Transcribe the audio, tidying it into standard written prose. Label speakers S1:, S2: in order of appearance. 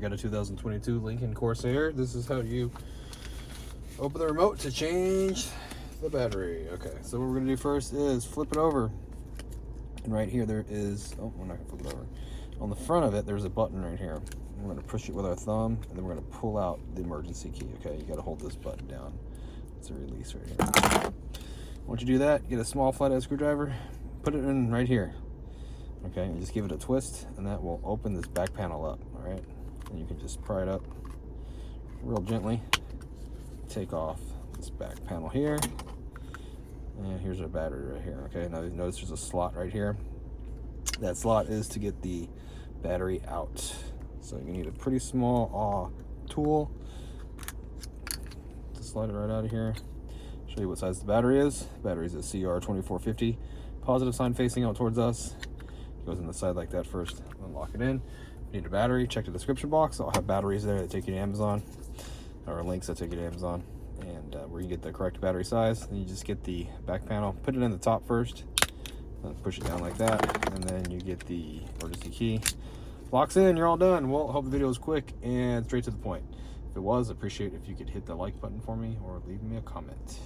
S1: got a 2022 Lincoln Corsair. This is how you open the remote to change the battery. Okay, so what we're gonna do first is flip it over. And right here there is, oh, we're not gonna flip it over. On the front of it, there's a button right here. We're gonna push it with our thumb, and then we're gonna pull out the emergency key, okay? You gotta hold this button down. It's a release right here. Once you do that, get a small flathead screwdriver, put it in right here. Okay, and just give it a twist, and that will open this back panel up, all right? And you can just pry it up real gently. Take off this back panel here. And here's our battery right here, okay? Now notice there's a slot right here. That slot is to get the battery out. So you need a pretty small tool to slide it right out of here. Show you what size the battery is. The battery is a CR2450. Positive sign facing out towards us. It goes in the side like that first. Unlock it in. If you need a battery, check the description box. I'll have batteries there that take you to Amazon, or links that take you to Amazon, and where you get the correct battery size. Then you just get the back panel, put it in the top first, then push it down like that, and then you get the emergency key. Locks in, you're all done. Well, I hope the video was quick and straight to the point. If it was, I'd appreciate if you could hit the like button for me or leave me a comment.